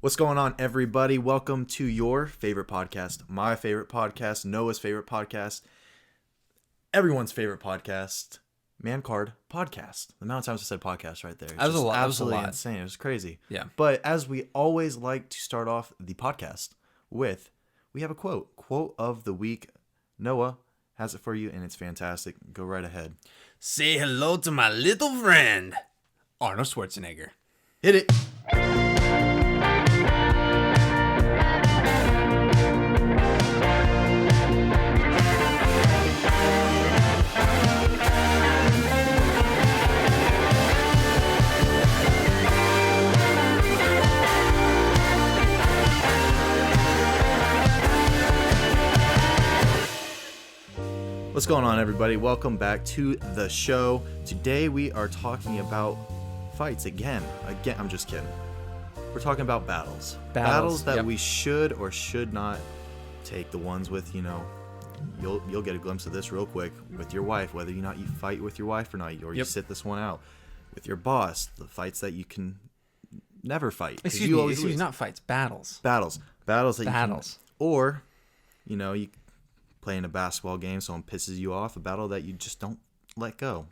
What's going on, everybody? Welcome to your favorite podcast, my favorite podcast, Noah's favorite podcast, everyone's favorite podcast, Man Card Podcast. The amount of times I said podcast right there. It's That was a lot. Absolutely That was a lot. insane. It was crazy. Yeah. But as we always like to start off the podcast with, we have a quote. Quote of the week. Noah has it for you, and it's fantastic. Go right ahead. Say hello to my little friend, Arnold Schwarzenegger. Hit it. What's going on, everybody? Welcome back to the show. Today we are talking about fights again. I'm just kidding. We're talking about battles. Battles that yep. we should or should not take. The ones with, you'll get a glimpse of this real quick with your wife, whether you fight with your wife or not, or you Yep. sit this one out with your boss. The fights that you can never fight. 'cause Excuse you me, always lose. not fights, battles. Battles that Battles. you can, or you playing a basketball game, someone pisses you off, a battle that you just don't let go.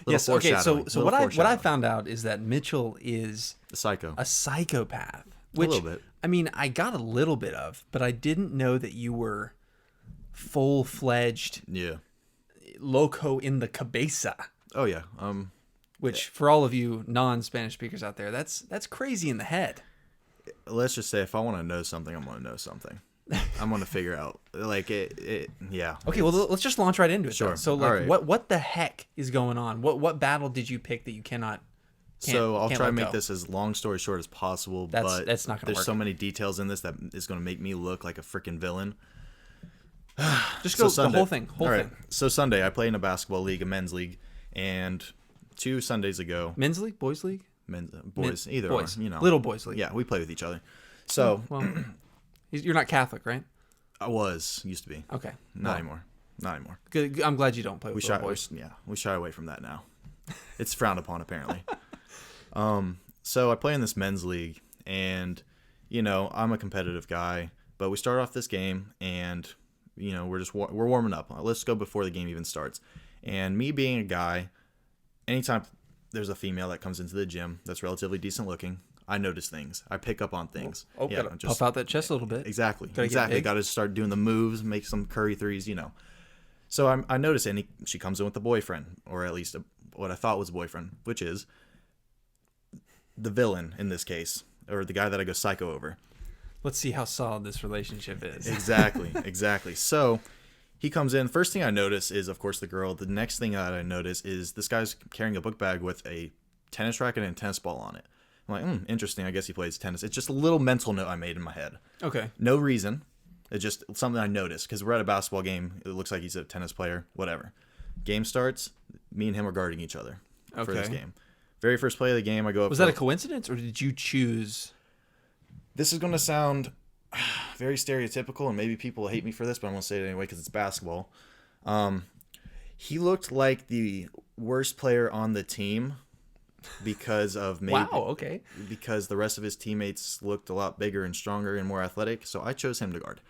Yes. Okay. So Little what I foreshadowing. found out is that Mitchell is A psycho. a psychopath. Which, little bit. I mean, I got a little bit of, but I didn't know that you were full-fledged Yeah. loco in the cabeza. Oh yeah. Which, for all of you non-Spanish speakers out there, that's crazy in the head. Let's just say if I want to know something, I'm going to know something. I'm going to figure out like it. Yeah. Okay, well, let's just launch right into it. Sure. Then. So, All right. what the heck is going on? What battle did you pick that you can't So I'll try let to make go? this as long story short as possible. That's but not gonna there's work. so many details in this that is going to make me look like a freaking villain. Just So go Sunday. the whole thing. All right. So Sunday, I play in a basketball league, a men's league, and 2 Sundays ago, Men's league, boys league, boys, either boys, or, little boys league. Yeah, we play with each other. So Well, you're not Catholic, right? I used to be. Okay. Not anymore. Not anymore. Good. I'm glad you don't play with little boys. We shy away from that now. It's frowned upon apparently. So I play in this men's league, and I'm a competitive guy, but we start off this game, and we're warming up. Let's go before the game even starts. And me being a guy, anytime there's a female that comes into the gym that's relatively decent looking, I notice things. I pick up on things. Gotta puff out that chest a little bit. Exactly. Gotta get Exactly. big. Got to start doing the moves, make some curry threes, So I notice, and she comes in with a boyfriend, or at least what I thought was a boyfriend, which is the villain in this case, or the guy that I go psycho over. Let's see how solid this relationship is. Exactly. So he comes in. First thing I notice is, of course, the girl. The next thing that I notice is this guy's carrying a book bag with a tennis racket and a tennis ball on it. I'm like, interesting. I guess he plays tennis. It's just a little mental note I made in my head. Okay. No reason. It's just something I noticed because we're at a basketball game. It looks like he's a tennis player. Whatever. Game starts. Me and him are guarding each other for this Okay. game. Very first play of the game, I go up. Was that a coincidence, or did you choose? This is going to sound very stereotypical, and maybe people hate me for this, but I'm going to say it anyway because it's basketball. He looked like the worst player on the team because of maybe Wow. Okay. because the rest of his teammates looked a lot bigger and stronger and more athletic. So I chose him to guard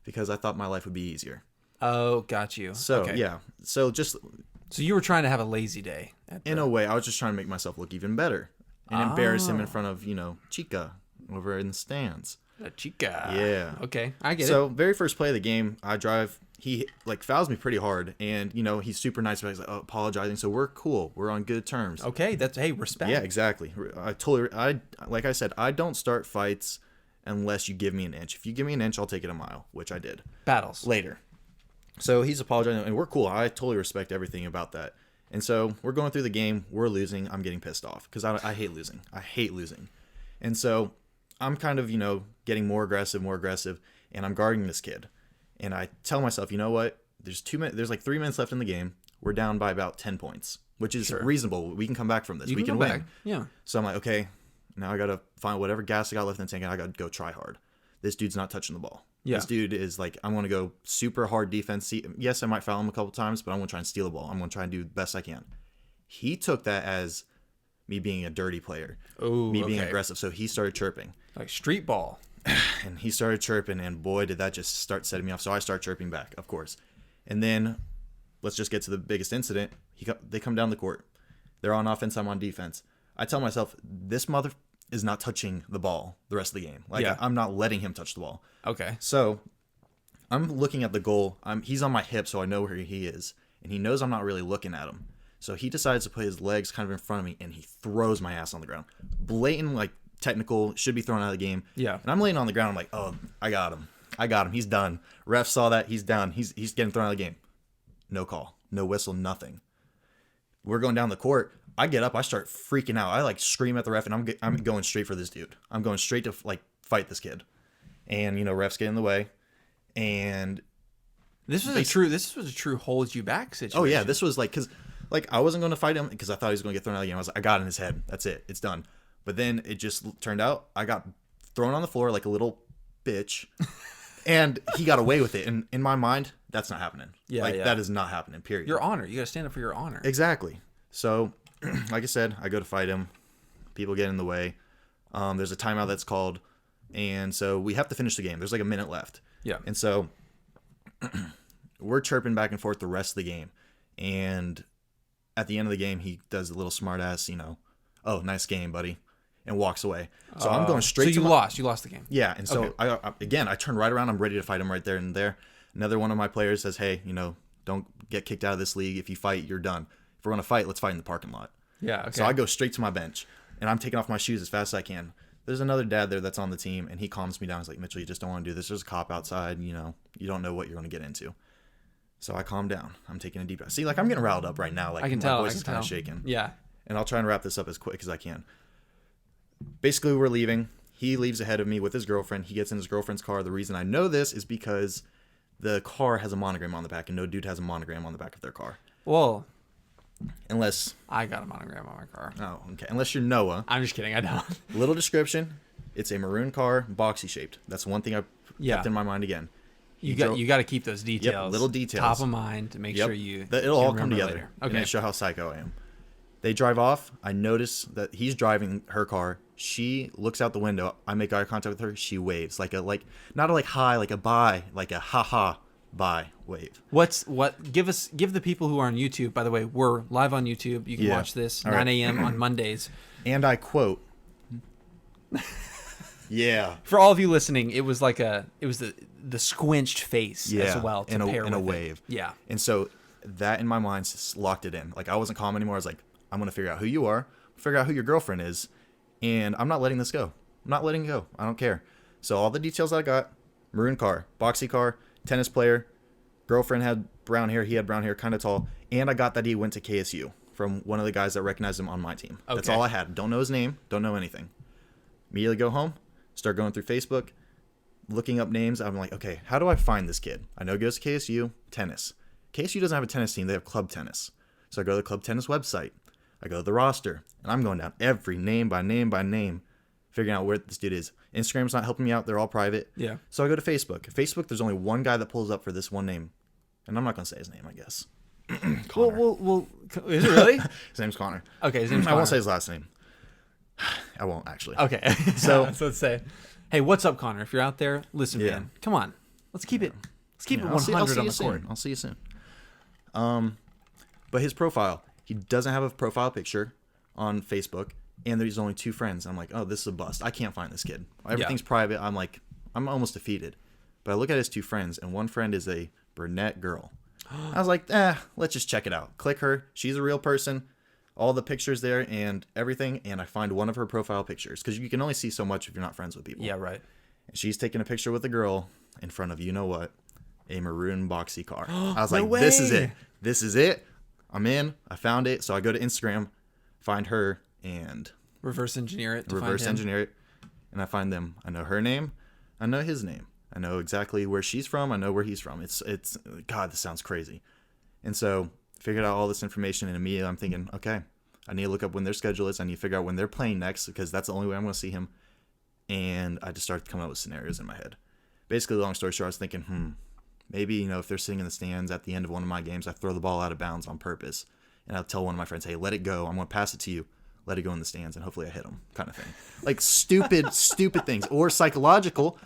because I thought my life would be easier. Oh, got you. So okay. yeah, so just So you were trying to have a lazy day. in a way, I was just trying to make myself look even better and embarrass him in front of Chica over in the stands. La chica. Yeah. Okay, I get it. So very first play of the game, I drive. He fouls me pretty hard, and he's super nice about apologizing. So we're cool. We're on good terms. Okay, that's respect. Yeah, exactly. Like I said, I don't start fights unless you give me an inch. If you give me an inch, I'll take it a mile, which I did Battles. later. So he's apologizing, and we're cool. I totally respect everything about that. And so we're going through the game. We're losing. I'm getting pissed off because I hate losing. I hate losing. And so I'm kind of, getting more aggressive, and I'm guarding this kid. And I tell myself, you know what? There's like 3 minutes left in the game. We're down by about 10 points, which is reasonable. We can come back from this. We can go win. back. Yeah. So I'm like, okay, now I got to find whatever gas I got left in the tank, and I got to go try hard. This dude's not touching the ball. Yeah. This dude is like, I'm going to go super hard defense. Yes, I might foul him a couple times, but I'm going to try and steal the ball. I'm going to try and do the best I can. He took that as me being a dirty player, Oh, me being okay. aggressive. So he started chirping, Like street ball. and he started chirping, and boy, did that just start setting me off. So I start chirping back, of course. And then let's just get to the biggest incident. They come down the court. They're on offense. I'm on defense. I tell myself, this mother is not touching the ball the rest of the game. Like, Yeah. I'm not letting him touch the ball. Okay. So I'm looking at the goal. He's on my hip, so I know where he is. And he knows I'm not really looking at him. So he decides to put his legs kind of in front of me, and he throws my ass on the ground. Blatant, like, technical, should be thrown out of the game. Yeah. And I'm laying on the ground. I'm like, oh, I got him. He's done. Ref saw that. He's down. He's getting thrown out of the game. No call. No whistle. Nothing. We're going down the court. I get up. I start freaking out. I, like, scream at the ref, and I'm going straight for this dude. I'm going straight to, like, fight this kid. And, refs get in the way. And This was a true hold you back situation. oh yeah, this was like, because like I wasn't going to fight him because I thought he was going to get thrown out of the game. I was like, I got in his head. That's it. It's done. But then it just turned out I got thrown on the floor like a little bitch, and he got away with it. And in my mind, that's not happening. Yeah, like yeah. that is not happening. Period. Your honor. You got to stand up for your honor. Exactly. So, like I said, I go to fight him. People get in the way. There's a timeout that's called, and so we have to finish the game. There's like a minute left. Yeah. And so we're chirping back and forth the rest of the game. And at the end of the game, he does a little smart ass, oh, nice game, buddy, and walks away. So I'm going straight So you lost. You lost the game. Yeah. And so Okay. I turn right around. I'm ready to fight him right there and there. Another one of my players says, hey, don't get kicked out of this league. If you fight, you're done. If we're going to fight, let's fight in the parking lot. Yeah. Okay. So I go straight to my bench, and I'm taking off my shoes as fast as I can. There's another dad there that's on the team, and he calms me down. He's like, Mitchell, you just don't want to do this. There's a cop outside. You don't know what you're going to get into. So I calm down. I'm taking a deep breath. See, like I'm getting riled up right now. Like I can my tell. voice is kind of shaking. Yeah. And I'll try and wrap this up as quick as I can. Basically, we're leaving. He leaves ahead of me with his girlfriend. He gets in his girlfriend's car. The reason I know this is because the car has a monogram on the back, and no dude has a monogram on the back of their car. Well, Unless, I got a monogram on my car. okay. Unless you're Noah. I'm just kidding. I don't. Little description. It's a maroon car, boxy shaped. That's one thing I Yeah. kept in my mind again. You got to keep those details. little details. Top of mind to make Yep. sure you. It'll all come remember together. later. And Okay. it show how psycho I am. They drive off. I notice that he's driving her car. She looks out the window. I make eye contact with her. She waves not a like hi, like a bye, like a ha ha bye wave. Give the people who are on YouTube, by the way, we're live on YouTube. You can Yeah. watch this All 9 right. a.m. on Mondays. And I quote. Yeah. For all of you listening, it was the squinched face Yeah. as well to in pair a with it. wave. Yeah. And so that in my mind locked it in. Like I wasn't calm anymore. I was like, I'm gonna figure out who you are, figure out who your girlfriend is, and I'm not letting this go. I'm not letting it go. I don't care. So all the details I got: maroon car, boxy car, tennis player, girlfriend had brown hair, he had brown hair, kind of tall, and I got that he went to KSU from one of the guys that recognized him on my team. That's Okay. all I had. Don't know his name. Don't know anything. Immediately go home, start going through Facebook, looking up names. I'm like, okay, how do I find this kid? I know he goes to KSU, tennis. KSU doesn't have a tennis team. They have club tennis. So I go to the club tennis website. I go to the roster, and I'm going down every name by name, figuring out where this dude is. Instagram's not helping me out. They're all private. Yeah. So I go to Facebook. Facebook, there's only one guy that pulls up for this one name. And I'm not going to say his name, I guess. Connor. Well, is it really? His name's Connor. Okay, his name's I won't Connor. say his last name. I won't, actually. Okay. So- so let's say, hey, what's up, Connor? If you're out there, listen, Yeah. man. Come on. Let's keep it. Let's keep Yeah, it I'll see 100 on you the court. soon. I'll see you soon. But his profile, he doesn't have a profile picture on Facebook, and there's only 2 friends. I'm like, oh, this is a bust. I can't find this kid. Everything's private. I'm like, I'm almost defeated. But I look at his 2 friends, and one friend is a brunette girl. I was like, let's just check it out. Click her. She's a real person. All the pictures there and everything, and I find one of her profile pictures because you can only see so much if you're not friends with people. Yeah, right. And she's taking a picture with a girl in front of you know what, a maroon boxy car. I was No like, this is way. it. This is it. I'm in. I found it. So I go to Instagram, find her, and Reverse engineer it to reverse find him. engineer it, and I find them. I know her name. I know his name. I know exactly where she's from. I know where he's from. It's God, this sounds crazy. And so figured out all this information, and immediately I'm thinking, okay, I need to look up when their schedule is. I need to figure out when they're playing next because that's the only way I'm going to see him. And I just started coming up with scenarios in my head. Basically, long story short, I was thinking, maybe, if they're sitting in the stands at the end of one of my games, I throw the ball out of bounds on purpose. And I'll tell one of my friends, hey, let it go. I'm going to pass it to you. let it go in the stands, and hopefully I hit him, kind of thing. Like stupid, stupid things. Or psychological.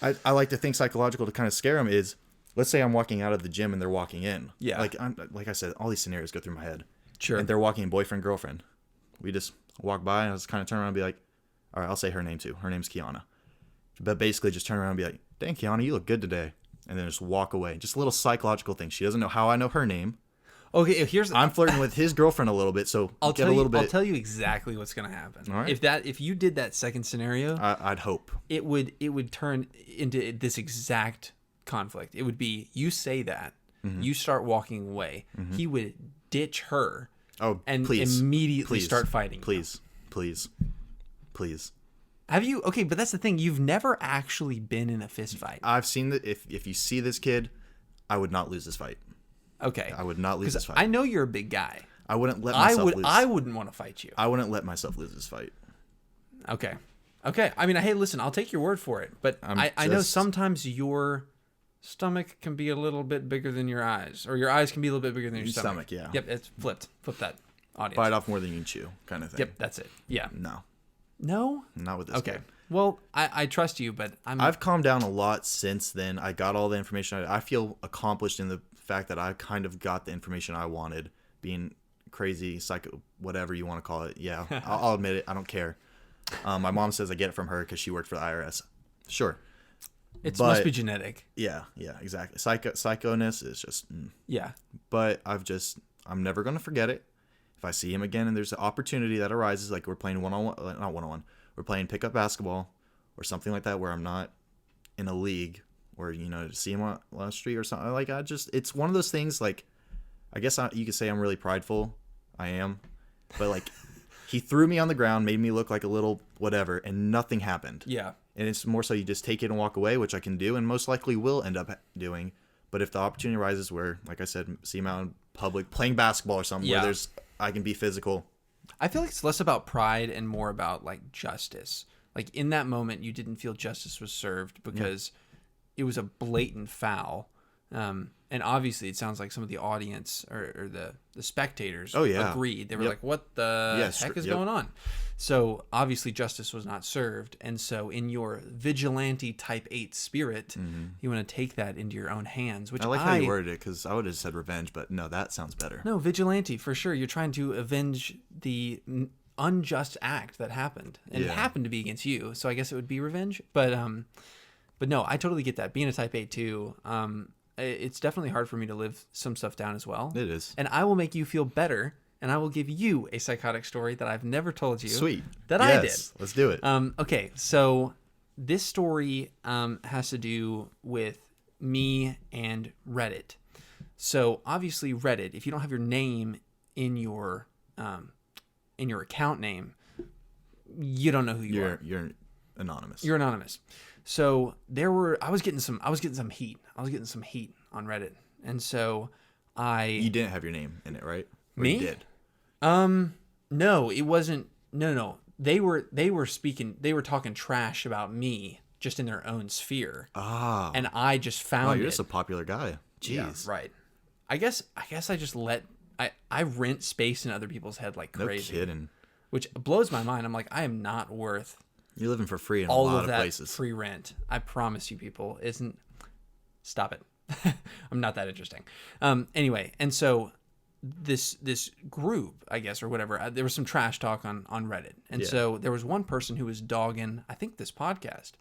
I like to think psychological to kind of scare them is, let's say I'm walking out of the gym and they're walking in. Yeah. Like I said, all these scenarios go through my head. Sure. And they're walking boyfriend, girlfriend. We just walk by and I just kind of turn around and be like, all right, I'll say her name too. Her name's Kiana. But basically just turn around and be like, dang, Kiana, you look good today. And then just walk away. Just a little psychological thing. She doesn't know how I know her name. Okay, I'm flirting with his girlfriend a little bit, so I'll get a little bit. I'll tell you exactly what's going to happen. All right. If you did that second scenario, I'd hope. it would turn into this exact conflict. It would be, you say that, you start walking away. He would ditch her. Oh, and please, immediately please, start fighting. Please. Have you? Okay, but that's the thing. You've never actually been in a fist fight. I've seen that. If you see this kid, I would not lose this fight. Okay. I would not lose this fight. I know you're a big guy. I wouldn't let myself lose. I wouldn't want to fight you. I wouldn't let myself lose this fight. Okay. I mean, hey, listen, I'll take your word for it. But I know sometimes your stomach can be a little bit bigger than your eyes. Or your eyes can be a little bit bigger than your stomach. Yeah. Yep, it's flipped. Flip that, audience. Bite off more than you can chew, kind of thing. Yep, that's it. Yeah. No. No? Not with this Okay. kid. Well, I trust you, but I've calmed down a lot since then. I got all the information. I feel accomplished in the fact that I kind of got the information I wanted. Being crazy, psycho, whatever you want to call it. Yeah, I'll admit it. I don't care. My mom says I get it from her because she worked for the IRS. Sure. It must be genetic. Yeah, exactly. Psychoness is just... Yeah. But I'm never going to forget it. If I see him again and there's an opportunity that arises, like we're playing one-on-one, not one-on-one, we're playing pickup basketball or something like that where I'm not in a league or, to see him on the street or something. Like, it's one of those things, like, I guess you could say I'm really prideful. I am. But, like, he threw me on the ground, made me look like a little whatever, and nothing happened. Yeah. And it's more so you just take it and walk away, which I can do and most likely will end up doing. But if the opportunity arises where, like I said, see him out in public playing basketball or something where I can be physical. I feel like it's less about pride and more about like justice. Like in that moment, you didn't feel justice was served because it was a blatant foul. And obviously, it sounds like some of the audience or the spectators agreed. They were like, what the heck is going on? So obviously, justice was not served. And so in your vigilante type 8 spirit, you want to take that into your own hands. Which I like how you worded it because I would have said revenge, but no, that sounds better. No, vigilante, for sure. You're trying to avenge the unjust act that happened. And it happened to be against you. So I guess it would be revenge. But no, I totally get that. Being a type 8 too, it's definitely hard for me to live some stuff down as well. It is. And I will make you feel better, and I will give you a psychotic story that I've never told you. Sweet. That I did. Let's do it. Okay, so this story has to do with me and Reddit. So obviously Reddit, if you don't have your name in your account name, you don't know who you are. You're anonymous. You're anonymous. So I was getting some heat. I was getting some heat on Reddit. And so You didn't have your name in it, right? Or Me? You did. No, it wasn't. No. They were talking trash about me just in their own sphere. Ah. And I just found Wow, you're just a popular guy. Jeez. Yeah, right. I guess I just I rent space in other people's head like crazy. No kidding. Which blows my mind. I'm like, I am not worth You're living for free in all a lot of that places. free rent. I promise you, people. Stop it. I'm not that interesting. Anyway, and so this group, I guess, or whatever, there was some trash talk on Reddit, and so there was one person who was dogging, I think, this podcast.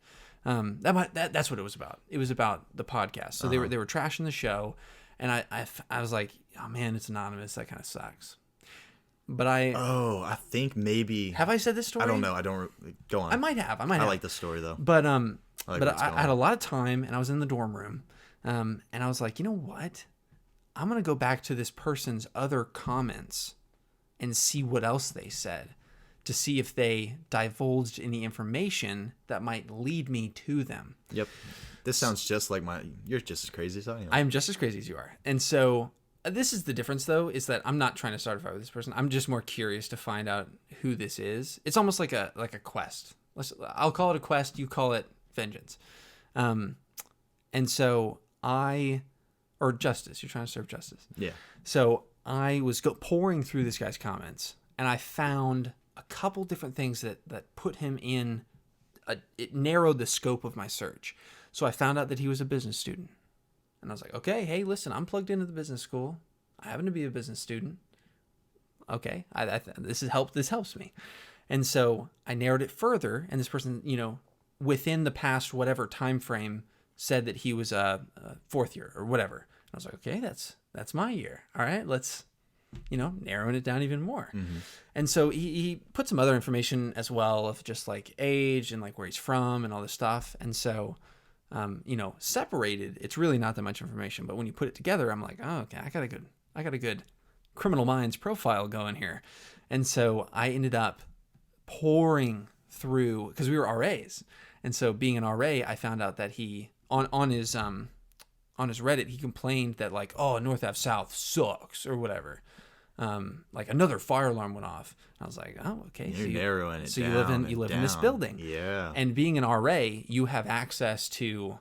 That's what it was about. It was about the podcast. So they were trashing the show, and I was like, oh man, it's anonymous. That kind of sucks. But I think maybe. Have I said this story? I don't know. Go on. I might have. I like the story though. But I had a lot of time, and I was in the dorm room, and I was like, you know what? I'm gonna go back to this person's other comments and see what else they said, to see if they divulged any information that might lead me to them. Yep. This sounds just like you're just as crazy as I am. I am just as crazy as you are. And so this is the difference, though, is that I'm not trying to start a fight with this person. I'm just more curious to find out who this is. It's almost like a quest. I'll call it a quest. You call it vengeance. And so or justice. You're trying to serve justice. Yeah. So I was pouring through this guy's comments, and I found a couple different things that put him in. It narrowed the scope of my search. So I found out that he was a business student, and I was like, okay, hey, listen, I'm plugged into the business school. I happen to be a business student. Okay, this helps me. And so I narrowed it further, and this person, within the past whatever time frame, said that he was a fourth year or whatever. And I was like, okay, that's my year. All right, let's, narrowing it down even more. Mm-hmm. And so he put some other information as well of just like age and like where he's from and all this stuff. And so, separated, it's really not that much information. But when you put it together, I'm like, oh, okay, I got a good Criminal Minds profile going here. And so I ended up pouring through, because we were RAs. And so being an RA, I found out that he, on his Reddit, he complained that like, oh, North Ave South sucks or whatever. Like another fire alarm went off. I was like, oh, okay. You're narrowing it so down. you live in this building. Yeah. And being an RA, you have access to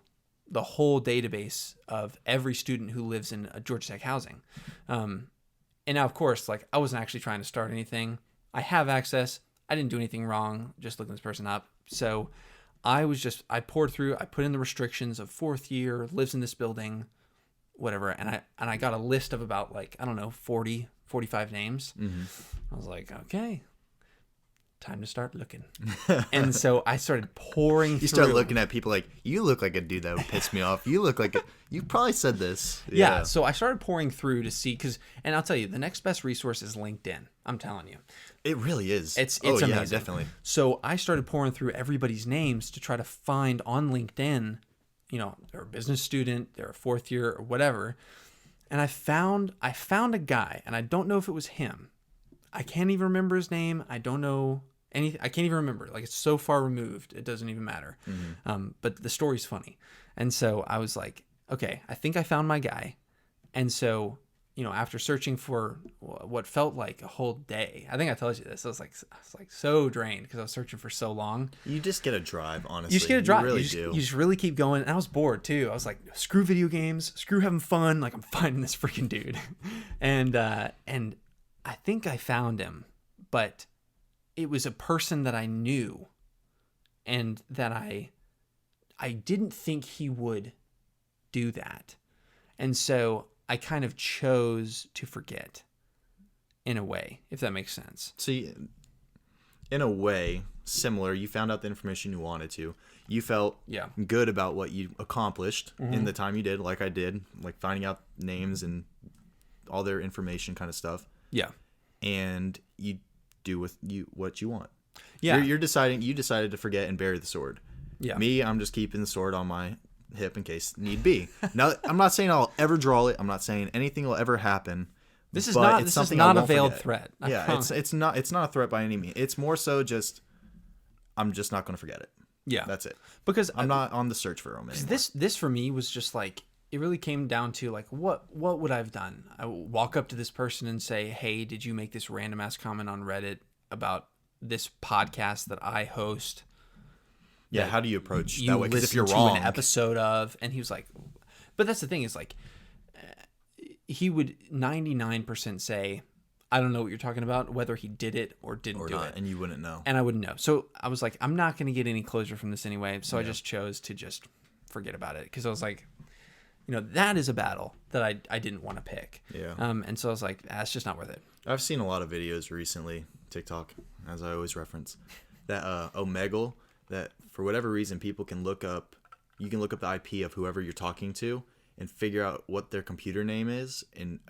the whole database of every student who lives in a Georgia Tech housing. And now, of course, like I wasn't actually trying to start anything. I have access. I didn't do anything wrong, just looking this person up. So I poured through, I put in the restrictions of fourth year, lives in this building, whatever. And I got a list of about like, I don't know, 40, 45 names. Mm-hmm. I was like, okay, time to start looking. And so I started pouring through. You start looking at people like, you look like a dude that would piss me off. You look like you probably said this. Yeah. So I started pouring through to see, and I'll tell you, the next best resource is LinkedIn. I'm telling you. It really is. It's amazing. Yeah, definitely. So I started pouring through everybody's names to try to find on LinkedIn, they're a business student, they're a fourth year or whatever. And I found a guy, and I don't know if it was him. I can't even remember his name. I don't know anything. I can't even remember. Like, it's so far removed, it doesn't even matter. Mm-hmm. But the story's funny. And so I was like, okay, I think I found my guy. And so, after searching for what felt like a whole day, I think I told you this. I was like so drained because I was searching for so long. You just get a drive, honestly. You just get a drive. You really do. You just really keep going. And I was bored too. I was like, screw video games, screw having fun. Like, I'm finding this freaking dude. And I think I found him, but it was a person that I knew, and that I didn't think he would do that. And so I kind of chose to forget, in a way, if that makes sense. See, in a way, similar. You found out the information you wanted to. You felt good about what you accomplished in the time you did, like I did, like finding out names and all their information kind of stuff. Yeah. And you do with what you want. Yeah. You decided to forget and bury the sword. Yeah. Me, I'm just keeping the sword on my hip in case need be. Now, I'm not saying I'll ever draw it. I'm not saying anything will ever happen. This is not a veiled threat. Yeah, it's not a threat by any means. It's more so just I'm just not going to forget it. Yeah. That's it. Because I'm not on the search for Rome anymore. This for me was just like, it really came down to like, what would I have done? I would walk up to this person and say, hey, did you make this random ass comment on Reddit about this podcast that I host? Yeah, how do you approach you that way? Because if you're to wrong, an episode of, and he was like, but that's the thing is like, he would 99% say, I don't know what you're talking about, whether he did it or didn't do it, and you wouldn't know, and I wouldn't know. So I was like, I'm not going to get any closure from this anyway. So I just chose to just forget about it because I was like, that is a battle that I didn't want to pick. Yeah. And so I was like, it's just not worth it. I've seen a lot of videos recently, TikTok, as I always reference, that Omegle, that for whatever reason people can look up. You can look up the IP of whoever you're talking to and figure out what their computer name is and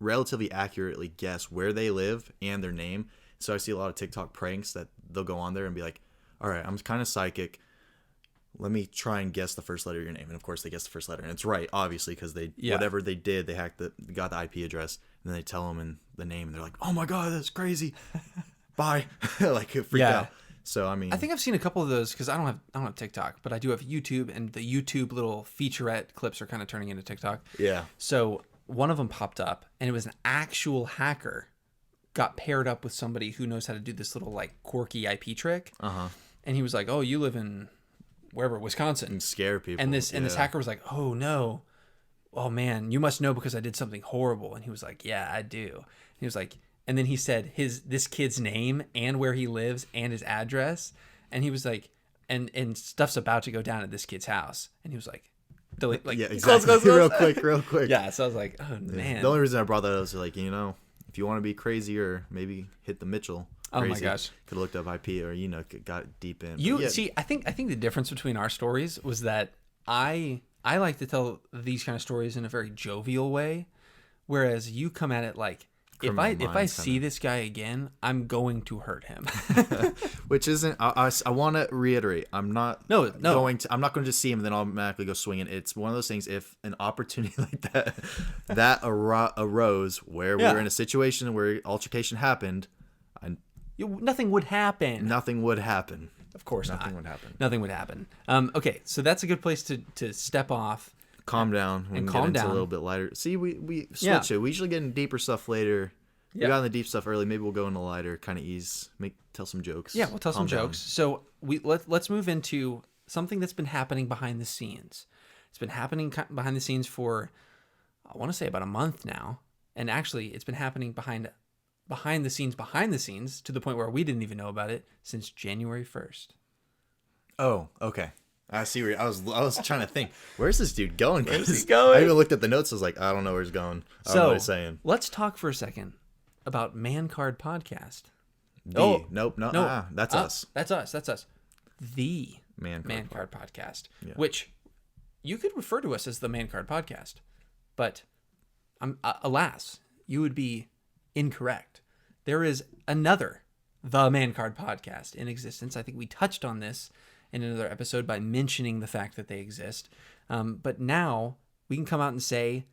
relatively accurately guess where they live and their name. So I see a lot of TikTok pranks that they'll go on there and be like, all right, I'm kind of psychic. Let me try and guess the first letter of your name. And of course they guess the first letter. And it's right, obviously, because whatever they did, they got the IP address, and then they tell them in the name, and they're like, oh my God, that's crazy. Bye. Like, freaked out. So, I mean, I think I've seen a couple of those because I don't have TikTok, but I do have YouTube, and the YouTube little featurette clips are kind of turning into TikTok. Yeah. So one of them popped up, and it was an actual hacker got paired up with somebody who knows how to do this little like quirky IP trick. Uh-huh. And he was like, oh, you live in wherever, Wisconsin. And scare people. And this hacker was like, oh no. Oh man, you must know because I did something horrible. And he was like, yeah, I do. And he was like, and then he said this kid's name and where he lives and his address, and he was like, and stuff's about to go down at this kid's house, and he was like, delete, like Yeah, exactly. close. real quick. Yeah, so I was like, oh man. The only reason I brought that up is like, if you want to be crazy or maybe hit the Mitchell. Oh my Crazy, gosh. could have looked up IP or got deep in. You But yeah, see, I think the difference between our stories was that I like to tell these kind of stories in a very jovial way, whereas you come at it like, if I see this guy again, I'm going to hurt him. which isn't. I want to reiterate. I'm not. No. I'm not going to just see him and then automatically go swinging. It's one of those things. If an opportunity like that arose where we Yeah. were in a situation where altercation happened, Nothing would happen. nothing would happen. Of course Nothing not. would happen. Nothing would happen. Okay, so that's a good place to step off. Calm down. We And can calm get into down. a little bit lighter. See, we switch Yeah. it. We usually get into deeper stuff later. Yeah. We got in the deep stuff early. Maybe we'll go into lighter, kind of ease, tell some jokes. Yeah, we'll tell some Calm down. jokes. So let's move into something that's been happening behind the scenes. It's been happening behind the scenes for, I want to say, about a month now, and actually, it's been happening behind the scenes to the point where we didn't even know about it since January 1st. Oh, okay. I see where I was trying to think. Where's this dude going? Where's he going? I even looked at the notes. I was like, I don't know where he's going. I don't know what he's saying. Let's talk for a second about Man Card Podcast. Nope, no, No, that's us. That's us. The Man Card Podcast, Yeah. which you could refer to us as the Man Card Podcast, but alas, you would be incorrect. There is another The Man Card Podcast in existence. I think we touched on this in another episode by mentioning the fact that they exist. But now we can come out and say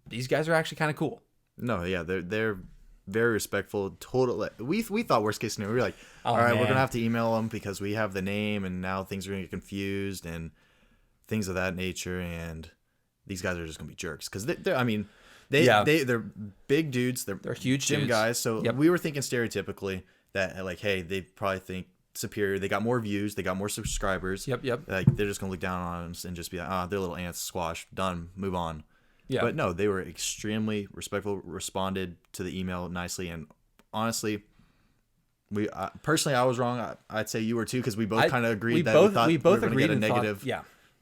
these guys are actually kind of cool. No, yeah, they're very respectful. Total. We thought worst case scenario. We were like, all right, we're man. gonna have to email them because we have the name, and now things are gonna get confused and things of that nature. And these guys are just gonna be jerks because they're. I mean, they're big dudes. They're huge gym dudes. guys. So Yep. we were thinking stereotypically that like, hey, they probably think superior. They got more views. They got more subscribers. Yep. Like they're just gonna look down on us and just be like, they're little ants. Squash. Done. Move on. Yeah. But no, they were extremely respectful, responded to the email nicely, and honestly, personally, I was wrong. I'd say you were too, because we both kind of agreed that we thought we were going to get a negative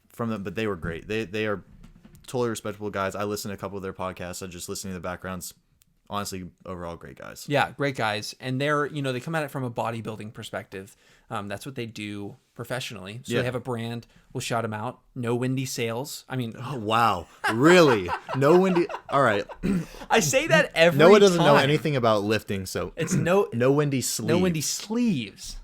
from them, but they were great. They are totally respectable guys. I listened to a couple of their podcasts. I just listening to the backgrounds. Honestly, overall, great guys. Yeah, great guys. And they're, they come at it from a bodybuilding perspective. That's what they do professionally. So Yeah. they have a brand. We'll shout them out. No Windy Sales. I mean, Oh, wow. Really? No Windy. All right. I say that every Noah doesn't know time. anything about lifting, so It's no Windy sleeves. no Windy Sleeves.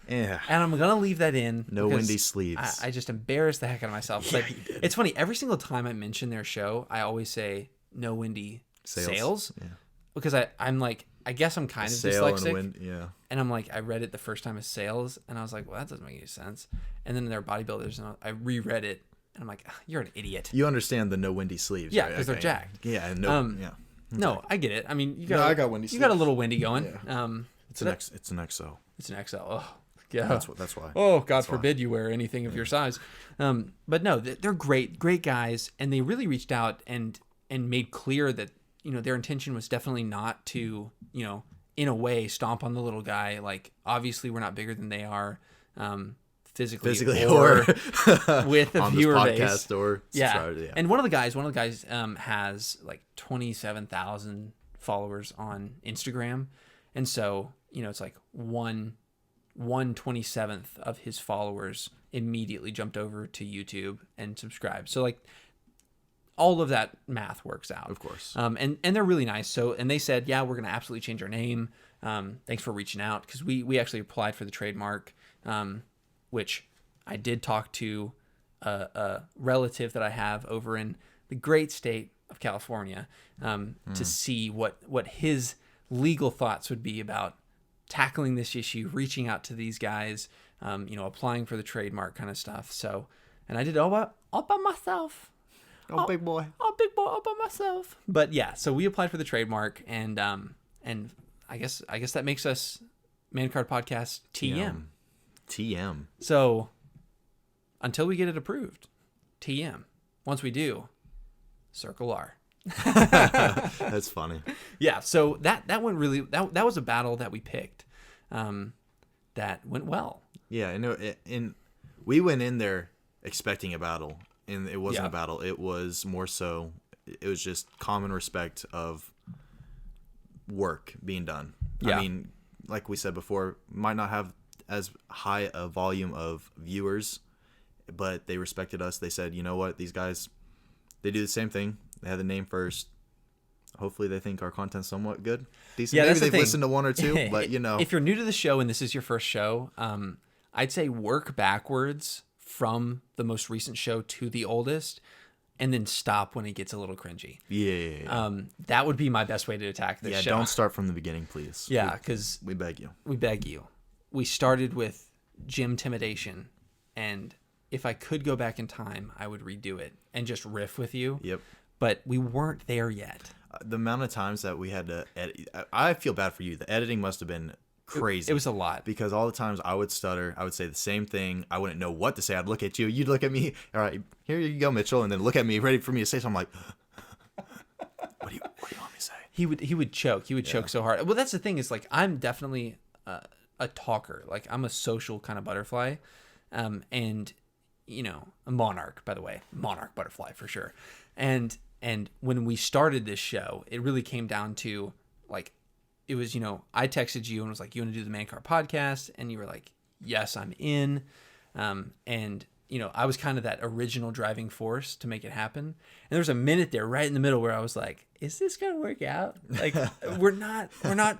Yeah. And I'm going to leave that in. No because Windy Sleeves. I just embarrassed the heck out of myself. But it's funny. Every single time I mention their show, I always say No Windy Sales. Yeah. Because I'm like, I guess I'm kind of Sail dyslexic. and wind. Yeah. And I'm like, I read it the first time as sales, and I was like, well, that doesn't make any sense. And then they're bodybuilders, and I reread it, and I'm like, you're an idiot. You understand the no windy sleeves, Yeah, right? 'cause they're jacked. Yeah, no, yeah. No, I get it. I mean, I got windy You got a sleeves. little windy going. Yeah. So It's an XO. it's an XL. Oh, yeah. That's why. Oh, God forbid you wear anything of your size. But no, they're great guys, and they really reached out and made clear that their intention was definitely not to in a way stomp on the little guy. Like, obviously we're not bigger than they are, physically or with a on viewer this base. podcast or Yeah. subscribe, yeah. And one of the guys has like 27,000 followers on Instagram, and so it's like 1/27th of his followers immediately jumped over to YouTube and subscribed. So like all of that math works out, Of course. and they're really nice. So, and they said, yeah, we're going to absolutely change our name. Thanks for reaching out. Cause we actually applied for the trademark, which I did talk to a relative that I have over in the great state of California, to see what his legal thoughts would be about tackling this issue, reaching out to these guys, applying for the trademark kind of stuff. So, and I did it all by myself. Oh, big boy. Oh, big boy, all by myself. But yeah, so we applied for the trademark, and I guess that makes us Man Card Podcast TM. TM. So until we get it approved, TM. Once we do, Circle R. That's funny. Yeah, so that went really that was a battle that we picked, that went well. Yeah, and we went in there expecting a battle, and it wasn't Yeah. a battle. It was more so, it was just common respect of work being done. Yeah. I mean, like we said before, might not have as high a volume of viewers, but they respected us. They said, you know what, these guys, they do the same thing. They had the name first. Hopefully they think our content's somewhat good, decent. Yeah, Maybe that's the they've thing. listened to one or two, but you know. If you're new to the show and this is your first show, I'd say work backwards from the most recent show to the oldest, and then stop when it gets a little cringy. Yeah. That would be my best way to attack this Yeah, show. don't start from the beginning, please. Yeah, because We beg you. we beg you. We started with gym intimidation, and if I could go back in time, I would redo it and just riff with you. Yep. But we weren't there yet. The amount of times that we had to edit, I feel bad for you. The editing must have been crazy. It was a lot. Because all the times I would stutter, I would say the same thing. I wouldn't know what to say. I'd look at you. You'd look at me. All right, here you go, Mitchell. And then look at me, ready for me to say something. I'm like, what do you want me to say? He would choke. He would choke so hard. Well, that's the thing is, like, I'm definitely a talker. Like, I'm a social kind of butterfly, and you know, a monarch, by the way, monarch butterfly for sure. And when we started this show, it really came down to, like, it was, you know, I texted you and was like, you want to do the Man Card podcast? And you were like, yes, I'm in. And you know, I was kind of that original driving force to make it happen. And there was a minute there right in the middle where I was like, is this going to work out? Like, we're not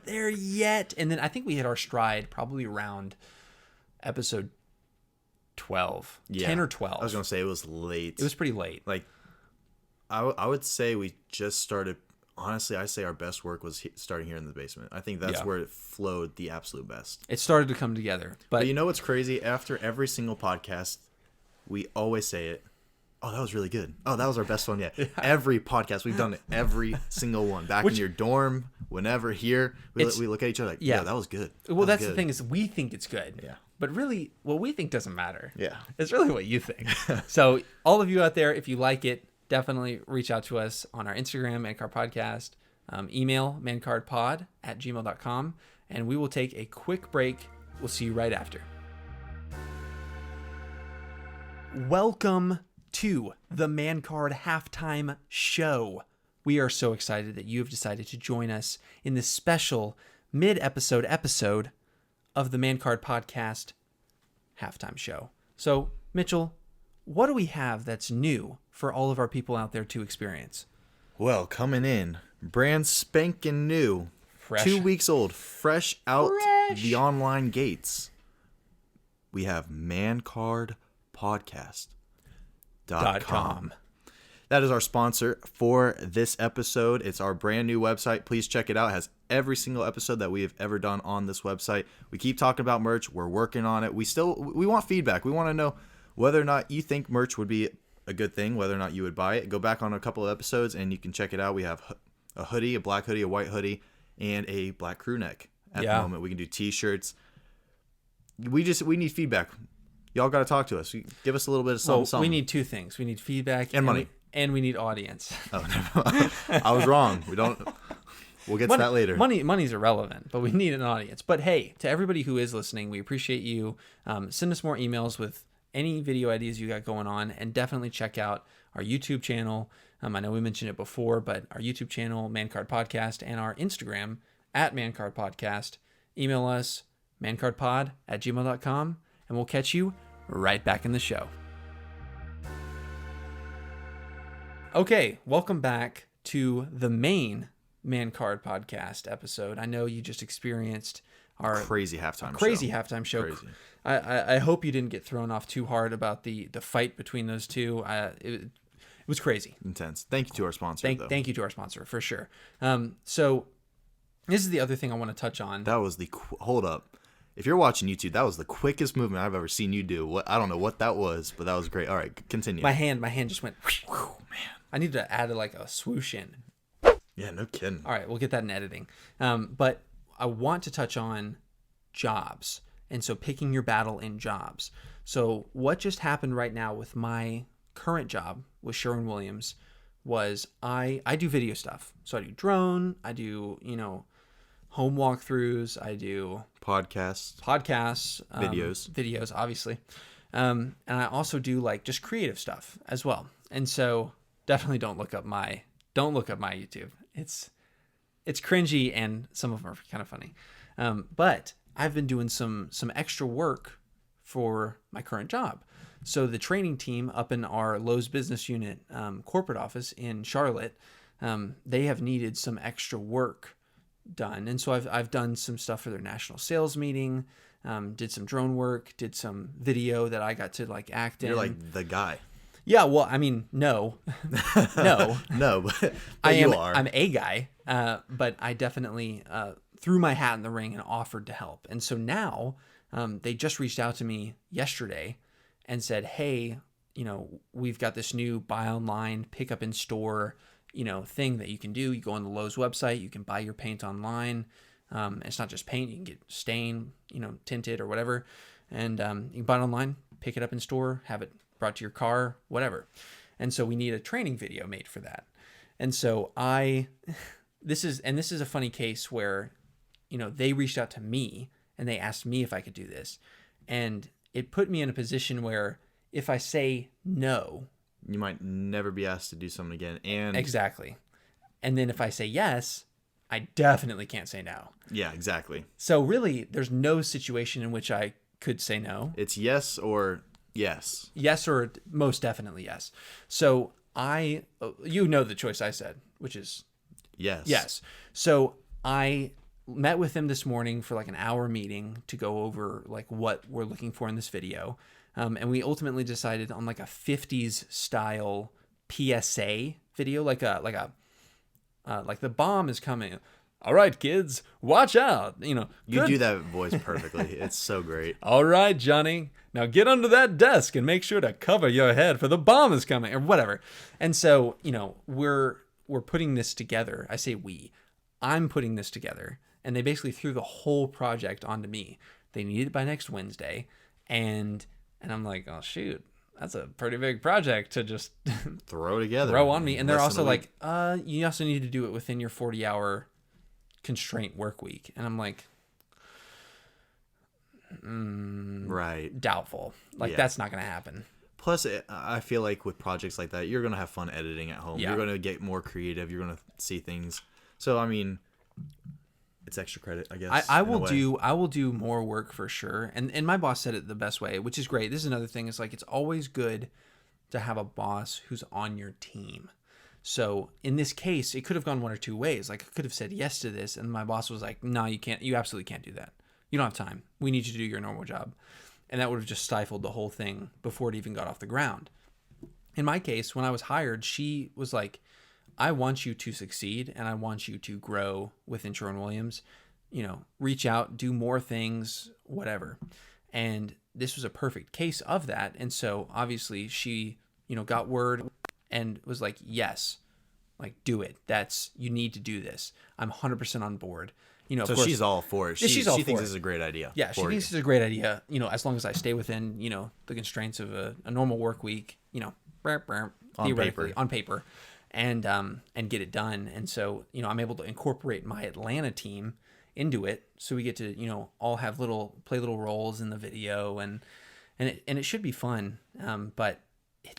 there yet. And then I think we hit our stride probably around episode 12, 10 or 12. I was going to say it was late. It was pretty late. like, I would say we just started. Honestly, I say our best work was starting here in the basement. I think that's where it flowed the absolute best. It started to come together. But But you know what's crazy? After every single podcast, we always say it. Oh, that was really good. Oh, that was our best one yet. Every podcast, we've done it. Every single one. Back in your dorm, whenever, here, we look at each other like, yeah, that was good. Well, That was that's the good. thing is we think it's good. Yeah. But really, what we think doesn't matter. Yeah. It's really what you think. So all of you out there, if you like it, definitely reach out to us on our Instagram, Mancard Podcast, email mancardpod@gmail.com, and we will take a quick break. We'll see you right after. Welcome to the Mancard Halftime Show. We are so excited that you have decided to join us in this special mid-episode episode of the Mancard Podcast Halftime Show. So, Mitchell, what do we have that's new for all of our people out there to experience? Well, coming in, brand spanking new, Fresh. 2 weeks old, fresh out Fresh. the online gates. We have mancardpodcast.com. That is our sponsor for this episode. It's our brand new website. Please check it out. It has every single episode that we have ever done on this website. We keep talking about merch. We're working on it. We want feedback. We want to know whether or not you think merch would be a good thing, whether or not you would buy it. Go back on a couple of episodes and you can check it out. We have a hoodie, a black hoodie, a white hoodie, and a black crew neck at the moment. We can do t-shirts. We need feedback. Y'all got to talk to us. Give us a little bit of something. We need two things. We need feedback And money. And we need audience. Oh, never mind. I was wrong. We'll get to that later. Money's irrelevant, but we need an audience. But hey, to everybody who is listening, we appreciate you. Send us more emails with any video ideas you got going on, and definitely check out our YouTube channel. I know we mentioned it before, but our YouTube channel, Mancard Podcast, and our Instagram @Mancard Podcast. Email us, mancardpod@gmail.com, and we'll catch you right back in the show. Okay, welcome back to the main Mancard Podcast episode. I know you just experienced our crazy halftime show. Crazy. I hope you didn't get thrown off too hard about the fight between those two. It was crazy. Intense. Thank you to our sponsor, though. Thank you to our sponsor, for sure. So this is the other thing I want to touch on. That was hold up. If you're watching YouTube, that was the quickest movement I've ever seen you do. I don't know what that was, but that was great. All right, continue. My hand just went. Whew, man. I need to add like a swoosh in. Yeah, no kidding. All right, we'll get that in editing. But I want to touch on jobs. And so picking your battle in jobs. So what just happened right now with my current job with Sherwin-Williams was I do video stuff. So I do drone, I do, home walkthroughs, I do podcasts, videos, obviously. And I also do like just creative stuff as well. And so definitely don't look up my YouTube. It's cringy and some of them are kind of funny. But I've been doing some extra work for my current job. So the training team up in our Lowe's business unit corporate office in Charlotte, they have needed some extra work done. And so I've done some stuff for their national sales meeting, did some drone work, did some video that I got to like act in. You're like the guy. Yeah, well, I mean, no, no, but you are. I'm a guy, but I definitely threw my hat in the ring and offered to help. And so now they just reached out to me yesterday and said, hey, we've got this new buy online, pick up in store, thing that you can do. You go on the Lowe's website, you can buy your paint online. It's not just paint, you can get stain, tinted or whatever. And you can buy it online, pick it up in store, have it brought to your car, whatever. And so we need a training video made for that. And so this is a funny case where, they reached out to me and they asked me if I could do this. And it put me in a position where if I say no, you might never be asked to do something again. And exactly. And then if I say yes, I definitely can't say no. Yeah, exactly. So really, there's no situation in which I could say no. It's yes or yes. Yes or most definitely yes. So the choice I said, which is yes. Yes. So I met with them this morning for like an hour meeting to go over like what we're looking for in this video. And we ultimately decided on like a 50s style PSA video, like the bomb is coming. All right, kids, watch out. You do that voice perfectly. It's so great. All right, Johnny, now get under that desk and make sure to cover your head for the bomb is coming, or whatever. And so, we're putting this together. I say I'm putting this together, and they basically threw the whole project onto me. They need it by next Wednesday, and I'm like, oh shoot, that's a pretty big project to just throw on me. And they're also like, you also need to do it within your 40-hour constraint work week. And I'm like, right, doubtful. Like, that's not going to happen. Plus, I feel like with projects like that, you're going to have fun editing at home. Yeah. You're going to get more creative. You're going to see things. So, I mean, it's extra credit, I guess. I will do more work for sure. And my boss said it the best way, which is great. This is another thing. It's like, it's always good to have a boss who's on your team. So in this case, it could have gone one or two ways. Like, I could have said yes to this, and my boss was like, no, you can't. You absolutely can't do that. You don't have time. We need you to do your normal job. And that would have just stifled the whole thing before it even got off the ground. In my case, when I was hired, she was like, I want you to succeed, and I want you to grow within Sherwin-Williams. Reach out, do more things, whatever. And this was a perfect case of that. And so obviously she, got word and was like, yes, like, do it. You need to do this. I'm 100% on board. So of course, she's all for it. She thinks this is a great idea. Yeah, she thinks it's a great idea. As long as I stay within, the constraints of a normal work week, theoretically on paper, and get it done. And so, I'm able to incorporate my Atlanta team into it, so we get to, all have play little roles in the video, and it should be fun. But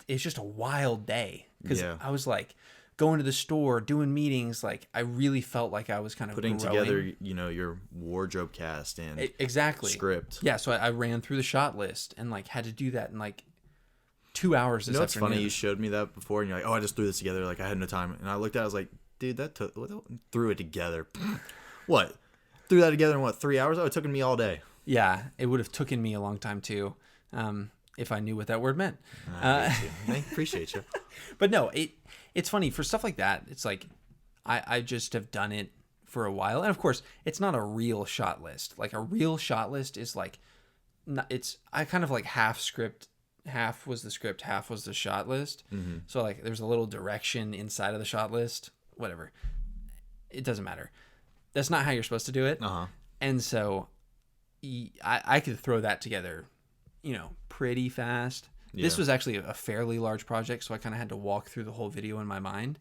it's just a wild day because I was like going to the store, doing meetings. Like, I really felt like I was kind of putting together, your wardrobe cast and exactly script. Yeah, so I ran through the shot list and like had to do that in like 2 hours this afternoon. Funny, you showed me that before, and you're like, oh, I just threw this together. Like, I had no time, and I looked at it, I was like, dude, threw it together. What? Threw that together in 3 hours? Oh, it took me all day. Yeah, it would have taken me a long time too, if I knew what that word meant. I appreciate you. But no, it's funny for stuff like that. It's like I just have done it for a while, and of course, it's not a real shot list. Like, a real shot list is like, I kind of like half script. Half was the script, half was the shot list. Mm-hmm. So like, there's a little direction inside of the shot list. Whatever, it doesn't matter. That's not how you're supposed to do it. Uh-huh. And so I could throw that together, pretty fast. This was actually a fairly large project, so I kind of had to walk through the whole video in my mind.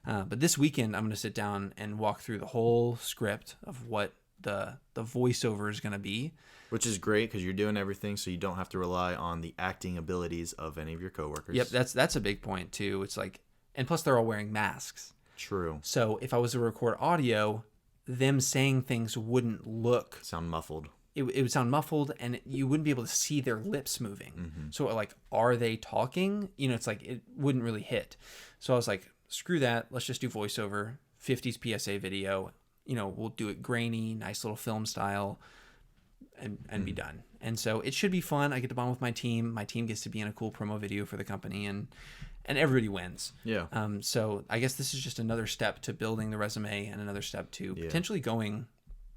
But this weekend, I'm going to sit down and walk through the whole script of what the voiceover is going to be. Which is great because you're doing everything, so you don't have to rely on the acting abilities of any of your coworkers. Yep, that's a big point too. It's like, and plus they're all wearing masks. True. So if I was to record audio, them saying things wouldn't look. Sound muffled. It would sound muffled, and you wouldn't be able to see their lips moving. So like, are they talking? You know, it's like it wouldn't really hit. So I was like, screw that. Let's just do voiceover, 50s PSA video. You know, we'll do it grainy, nice little film style, and be done. And so it should be fun. I get to bond with my team. My team gets to be in a cool promo video for the company, and everybody wins. Yeah. So I guess this is just another step to building the resume and another step to potentially going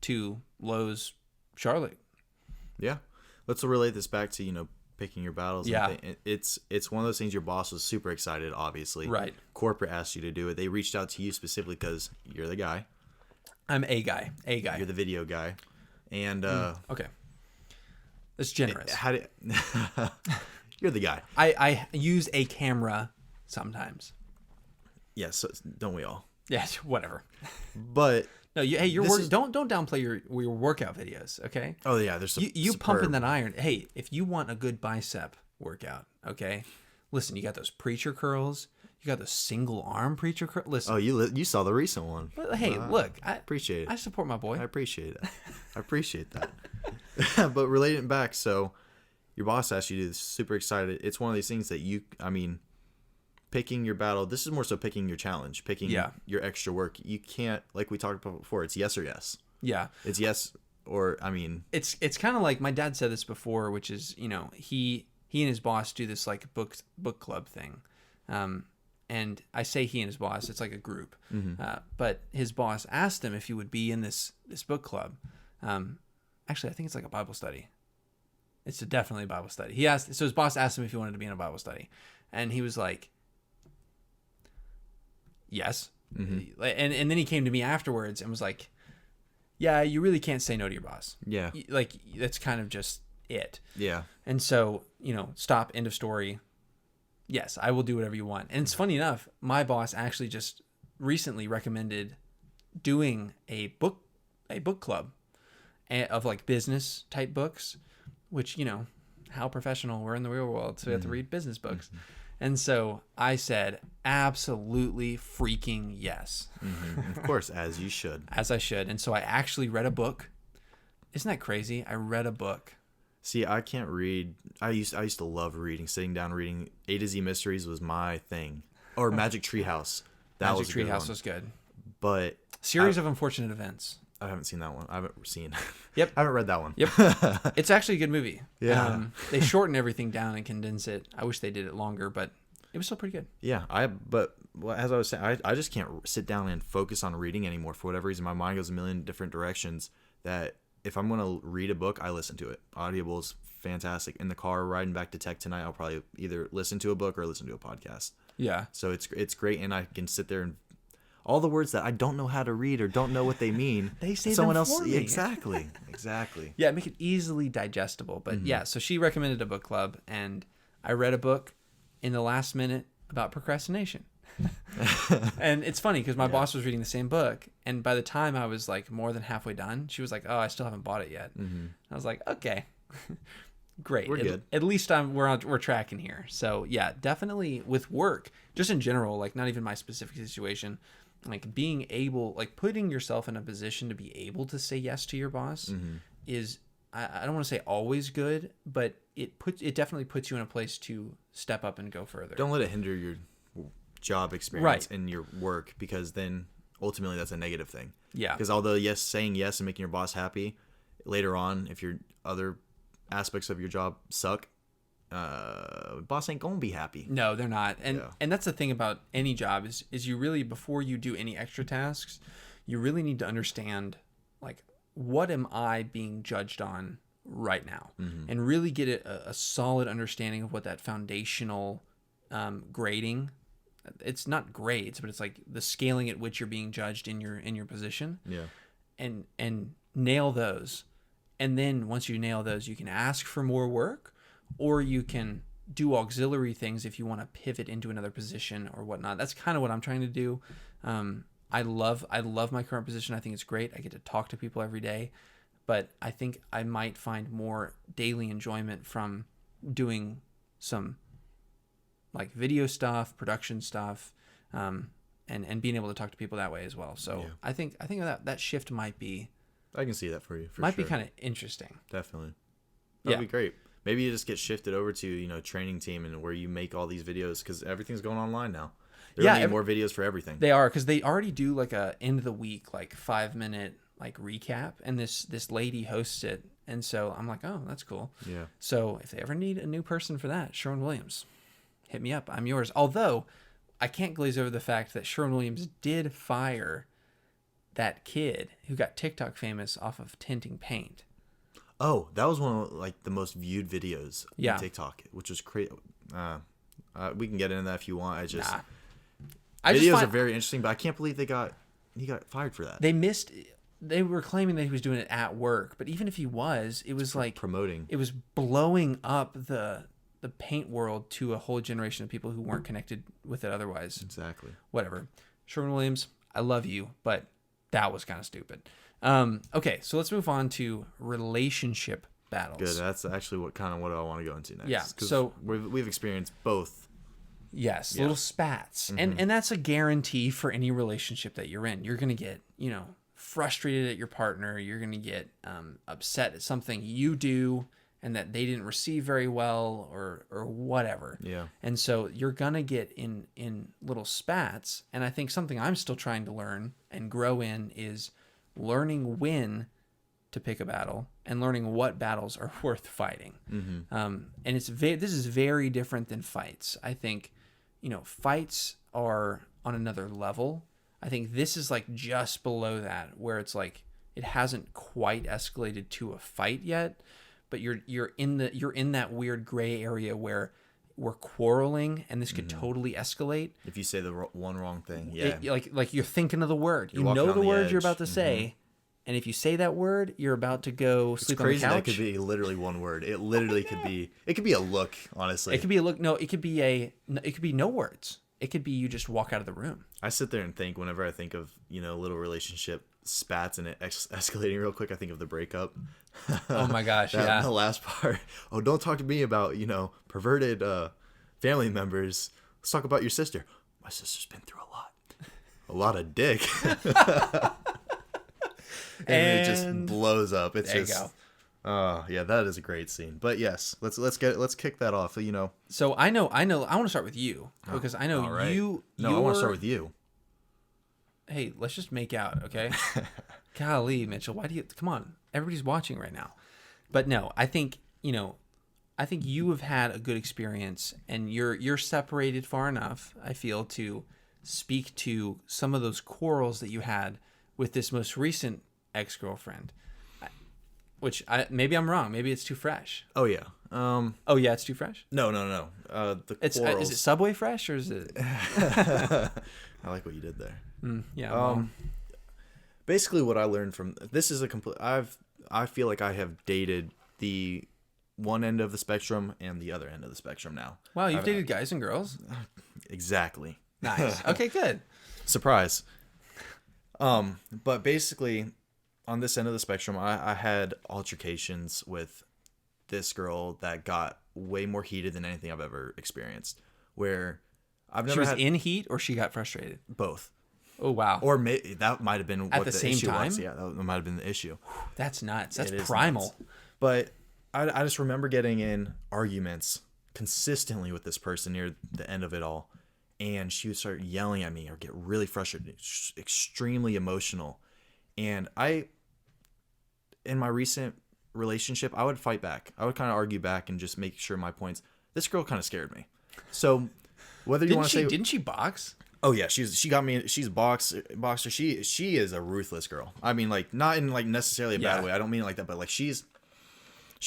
to Lowe's Charlotte. Yeah. Let's relate this back to, picking your battles. Yeah. It's one of those things your boss was super excited, obviously. Right. Corporate asked you to do it. They reached out to you specifically because you're the guy. I'm a guy. You're the video guy. And okay. That's generous. You're the guy. I use a camera sometimes. Yes, don't we all? Yeah, whatever. But no, don't downplay your workout videos, okay? Oh yeah, there's some you pumping that iron. Hey, if you want a good bicep workout, okay? Listen, you got those preacher curls. You got those single arm preacher curls. Listen. Oh, you saw the recent one. But hey, look, I appreciate it. I support my boy. I appreciate it. I appreciate that. But relating it back, so your boss asked you to do this, super excited. It's one of these things that picking your battle. This is more so picking your challenge, picking your extra work. You can't, like we talked about before, it's yes or yes. Yeah. It's yes or, It's kind of like, my dad said this before, which is, he and his boss do this like book club thing. And I say he and his boss, it's like a group. But his boss asked him if he would be in this book club. Actually, I think it's like a Bible study. It's definitely a Bible study. So his boss asked him if he wanted to be in a Bible study. And he was like, yes. And then he came to me afterwards and was like, yeah, you really can't say no to your boss. Yeah. Like, that's kind of just it. Yeah. And so, stop, end of story. Yes, I will do whatever you want. And it's funny enough, my boss actually just recently recommended doing a book club of like business type books, which, how professional we're in the real world. So we have to read business books. And so I said, absolutely freaking yes. Of course, as you should. As I should. And so I actually read a book. Isn't that crazy? I read a book. See, I can't read. I used to love reading. Sitting down reading A to Z Mysteries was my thing. Or Magic Treehouse. Magic Treehouse was good. But Series of Unfortunate Events. I haven't seen that one. I haven't seen. Yep. I haven't read that one. Yep. It's actually a good movie. Yeah. They shorten everything down and condense it. I wish they did it longer, but it was still pretty good. Yeah. As I was saying, I just can't sit down and focus on reading anymore for whatever reason. My mind goes a million different directions. That if I'm gonna read a book, I listen to it. Audible is fantastic. In the car riding back to tech tonight, I'll probably either listen to a book or listen to a podcast. Yeah. So it's great, and I can sit there and all the words that I don't know how to read or don't know what they mean. They say someone them else. for me. Exactly. Yeah, make it easily digestible. But yeah, so she recommended a book club, and I read a book in the last minute about procrastination. And it's funny because my boss was reading the same book, and by the time I was like more than halfway done, she was like, "Oh, I still haven't bought it yet." I was like, "Okay, great. We're good. At least we're tracking here." So yeah, definitely with work, just in general, like not even my specific situation, like being able, like putting yourself in a position to be able to say yes to your boss is, I don't want to say always good, but it definitely puts you in a place to step up and go further. Don't let it hinder your job experience in your work, because then ultimately that's a negative thing. Yeah. Because although saying yes and making your boss happy, later on, if your other aspects of your job suck, boss ain't gonna be happy. No, they're not. And that's the thing about any job is you really, before you do any extra tasks, you really need to understand, like, what am I being judged on right now, and really get a solid understanding of what that foundational grading. It's not grades, but it's like the scaling at which you're being judged in your position. Yeah. And nail those. And then once you nail those, you can ask for more work, or you can do auxiliary things if you want to pivot into another position or whatnot. That's kind of what I'm trying to do. I love my current position. I think it's great. I get to talk to people every day, but I think I might find more daily enjoyment from doing some like video stuff, production stuff, and being able to talk to people that way as well. So Yeah. I think that shift might be I can see that for you. be kind of interesting. Definitely. That'd Yeah. be great. Maybe you just get shifted over to, training team and where you make all these videos because everything's going online now. They're Yeah, gonna need more videos for everything. They are, because they already do like a end of the week, like 5-minute like recap, and this lady hosts it, and so I'm like, oh, that's cool. Yeah. So if they ever need a new person for that, Sherwin Williams, hit me up. I'm yours. Although I can't glaze over the fact that Sherwin Williams did fire that kid who got TikTok famous off of tinting paint. Oh, that was one of like the most viewed videos Yeah. on TikTok, which was crazy. We can get into that if you want. Nah. Videos are very interesting, but I can't believe he got fired for that. They were claiming that he was doing it at work, but even if he was, it was like Promoting. it was blowing up the paint world to a whole generation of people who weren't connected with it otherwise. Exactly. Whatever. Sherwin Williams, I love you, but that was kind of stupid. Okay, so let's move on to relationship battles. Good. That's actually what I want to go into next. Yeah, 'Cause so- we've experienced both. Yes, Yeah. little spats. And that's a guarantee for any relationship that you're in. You're going to get, frustrated at your partner. You're going to get upset at something you do and that they didn't receive very well or whatever. Yeah. And so you're going to get in little spats. And I think something I'm still trying to learn and grow in is learning when to pick a battle and learning what battles are worth fighting. And this is very different than fights. I think, fights are on another level. I think this is like just below that, where it's like it hasn't quite escalated to a fight yet, but you're in that weird gray area where we're quarreling and this could totally escalate. If you say the one wrong thing, yeah. Like you're thinking of the word. You're You walking know on the the word you're edge. about to say. And if you say that word, you're about to go It's sleep crazy on the that couch. could be literally one word. It literally could be. It could be a look. Honestly, It could be a look. No, it could be no words. It could be you just walk out of the room. I sit there and think whenever I think of little relationship spats and it escalating real quick, I think of the breakup. Oh my gosh, The yeah. last part. Oh, don't talk to me about perverted family members. Let's talk about your sister. My sister's been through a lot of dick. and it just blows up. It's there you just. go. Yeah, that is a great scene. But yes, let's kick that off. So I want to start with you because I know all right. you. No, I want to start with you. Hey, let's just make out, okay? Golly, Mitchell, why do you come on? Everybody's watching right now. But no, I think you have had a good experience, and you're separated far enough, I feel, to speak to some of those quarrels that you had with this most recent ex-girlfriend. Which maybe I'm wrong. Maybe it's too fresh. Oh yeah. Oh yeah, it's too fresh. No. The quarrels. Is it Subway fresh or is it? I like what you did there. Yeah. Well, Basically, what I learned from this is I feel like I have dated the one end of the spectrum and the other end of the spectrum now. wow, you've dated guys and girls. Exactly. Nice. Okay, good. Surprise. But basically, on this end of the spectrum, I had altercations with this girl that got way more heated than anything I've ever experienced. Where I've She never was had in heat or she got frustrated. both. Oh wow. Or that might have been what the the same issue was. time? Yeah, that might have been the issue. That's nuts. That's It is primal. nuts. But I just remember getting in arguments consistently with this person near the end of it all. And she would start yelling at me or get really frustrated, extremely emotional. And in my recent relationship, I would fight back. I would kind of argue back and just make sure my points. This girl kind of scared me. So whether you want to say, Didn't she box? oh yeah, she got me. She's a boxer. She is a ruthless girl. I mean, like not in like necessarily a bad Yeah. way. I don't mean it like that, but like she's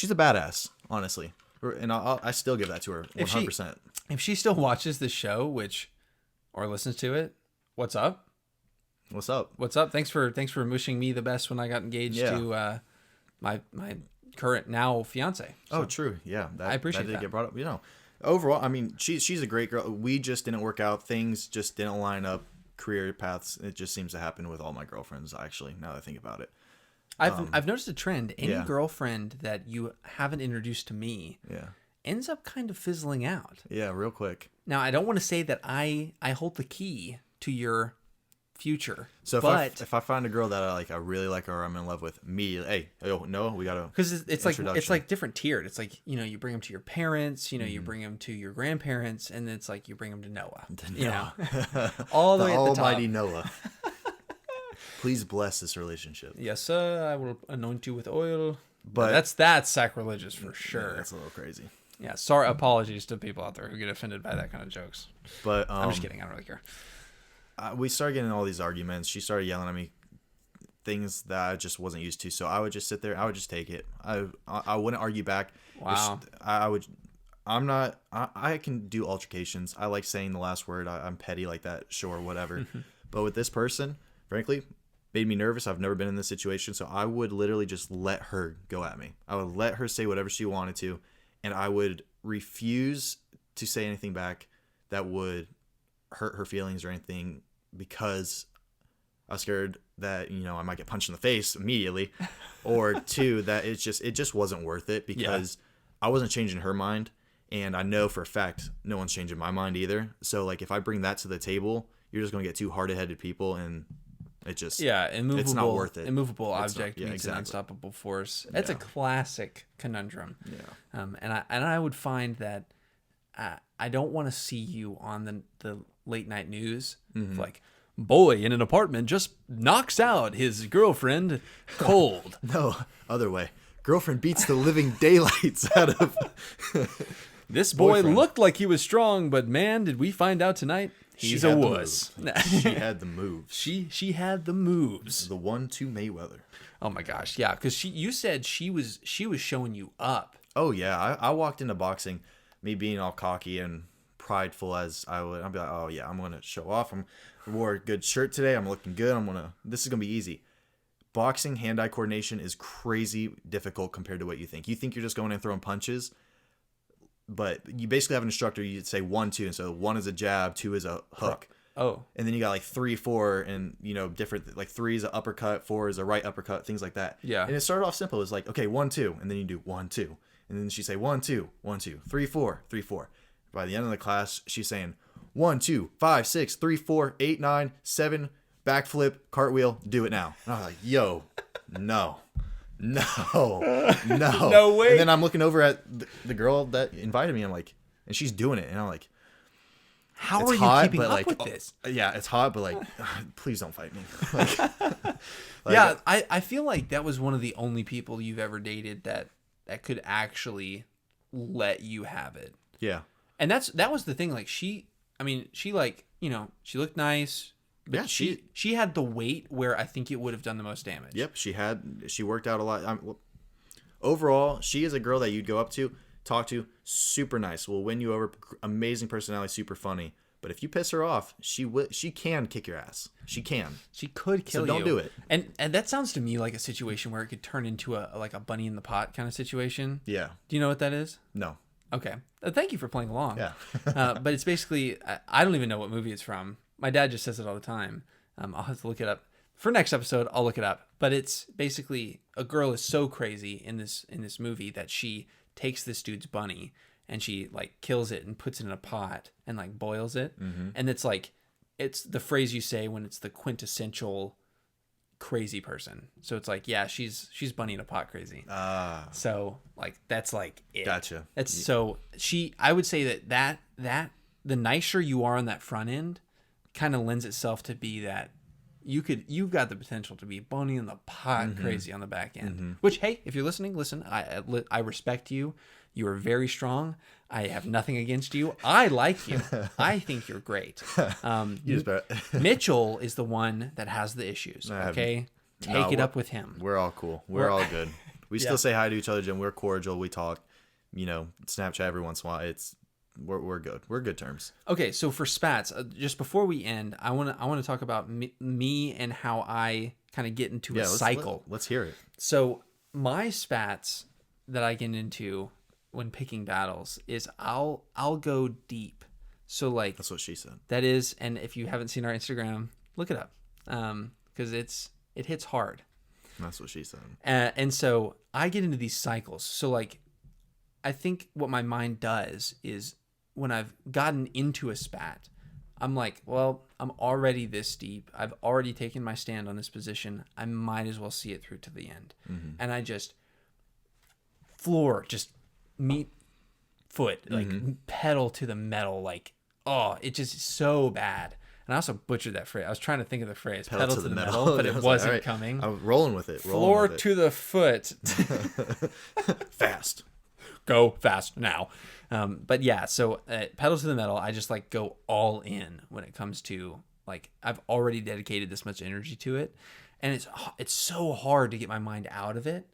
a badass, honestly. And I still give that to her 100%. If she still watches this show, or listens to it, what's up? What's up? What's up? Thanks for wishing me the best when I got engaged Yeah. to my current now fiance. Oh, true. Yeah, I appreciate that did that. get brought up. Overall, I mean, she's a great girl. We just didn't work out. Things just didn't line up. Career paths. It just seems to happen with all my girlfriends. Actually, now that I think about it. I've noticed a trend. Any yeah. girlfriend that you haven't introduced to me Yeah. ends up kind of fizzling out. Yeah, real quick. Now, I don't want to say that I hold the key to your future. So but if I find a girl that I really like her or I'm in love with, immediately, hey, oh no, we gotta, because it's like different tiered. It's like, you know, you bring them to your parents, you know, you bring them to your grandparents, and then it's like you bring them to Noah. You know, all the way at the top. Almighty Noah. Please bless this relationship. Yes, sir. I will anoint you with oil. But that's sacrilegious for sure. Yeah, that's a little crazy. Yeah, sorry. Apologies to people out there who get offended by that kind of jokes. But I'm just kidding. I don't really care. We started getting all these arguments. She started yelling at me things that I just wasn't used to. So I would just sit there. I would just take it. I wouldn't argue back. Wow. I can do altercations. I like saying the last word. I'm petty like that. Sure, whatever. But with this person, frankly, made me nervous. I've never been in this situation. So I would literally just let her go at me. I would let her say whatever she wanted to. And I would refuse to say anything back that would hurt her feelings or anything, because I was scared that, you know, I might get punched in the face immediately, or two, that it just wasn't worth it, because I wasn't changing her mind, and I know for a fact no one's changing my mind either. So like, if I bring that to the table, you're just going to get two hard-headed people, and it just immovable. It's not worth it. Immovable object meets exactly. an unstoppable force. It's a classic conundrum. Yeah. And I would find that I don't want to see you on the late night news, like, boy in an apartment just knocks out his girlfriend cold. No, other way. Girlfriend beats the living daylights out of this boy boyfriend. Looked like he was strong, but man, did we find out tonight he's a wuss. She had the moves. She had the moves. The 1-2 Mayweather. Oh my gosh, yeah, because you said she was showing you up. Oh yeah, I walked into boxing, me being all cocky and prideful as I would. I'd be like, oh yeah, I'm gonna show off. I wore a good shirt today. I'm looking good. This is gonna be easy. Boxing hand-eye coordination is crazy difficult compared to what you think. You think you're just going and throwing punches, but you basically have an instructor. You'd say 1, 2, and so 1 is a jab, 2 is a hook. Oh. And then you got like 3, 4, and you know, different, like 3 is an uppercut, 4 is a right uppercut, things like that. Yeah. And it started off simple. It's like, okay, 1, 2, and then you do 1, 2, and then she say 1, 2, 1, 2, 3, 4, 3, 4. By the end of the class, she's saying 1, 2, 5, 6, 3, 4, 8, 9, 7, backflip, cartwheel, do it now. And I was like, yo, no. No way. And then I'm looking over at the girl that invited me. I'm like, and she's doing it, and I'm like, how are you keeping up with this? Yeah, it's hot, but like, please don't fight me. Yeah, I feel like that was one of the only people you've ever dated that could actually let you have it. Yeah. And that was the thing. Like she like, you know, she looked nice. But Yeah, she had the weight where I think it would have done the most damage. Yep, she worked out a lot. Overall, she is a girl that you'd go up to, talk to, super nice, will win you over, amazing personality, super funny. But if you piss her off, she can kick your ass. She can. She could kill you. So don't do it. And that sounds to me like a situation where it could turn into a bunny in the pot kind of situation. Yeah. Do you know what that is? No. Okay. Thank you for playing along. Yeah. But it's basically, I don't even know what movie it's from. My dad just says it all the time. I'll have to look it up. For next episode, I'll look it up. But it's basically a girl is so crazy in this movie that she takes this dude's bunny and she like kills it and puts it in a pot and like boils it. Mm-hmm. And it's the phrase you say when it's the quintessential crazy person. So it's like, yeah, she's bunny in a pot crazy. So like that's like it. Gotcha. That's so I would say that the nicer you are on that front end kind of lends itself to be that you've got the potential to be bunny in the pot crazy on the back end. Which, hey, if you're listening, listen, I respect you. You are very strong. I have nothing against you. I like you. I think you're great. Mitchell is the one that has the issues. Okay, take it up with him. We're all cool. We're all good. We still say hi to each other, Jim. We're cordial. We talk. You know, Snapchat every once in a while. We're good. We're good terms. Okay, so for spats, just before we end, I want to talk about me and how I kind of get into a cycle. Let's hear it. So my spats that I get into when picking battles is I'll go deep. So like That's what she said. that is, and if you haven't seen our Instagram, look it up, because it hits hard. That's what she said. And so I get into these cycles. So like, I think what my mind does is when I've gotten into a spat, I'm like, well, I'm already this deep. I've already taken my stand on this position. I might as well see it through to the end. Mm-hmm. And I just meet foot, like pedal to the metal, like, oh, it just is so bad. And I also butchered that phrase. I was trying to think of the phrase pedal to the metal, but it wasn't like, coming. I'm rolling with it. Floor to the foot. Fast. Go fast now. But yeah, so pedal to the metal, I just like go all in when it comes to like, I've already dedicated this much energy to it. And it's so hard to get my mind out of it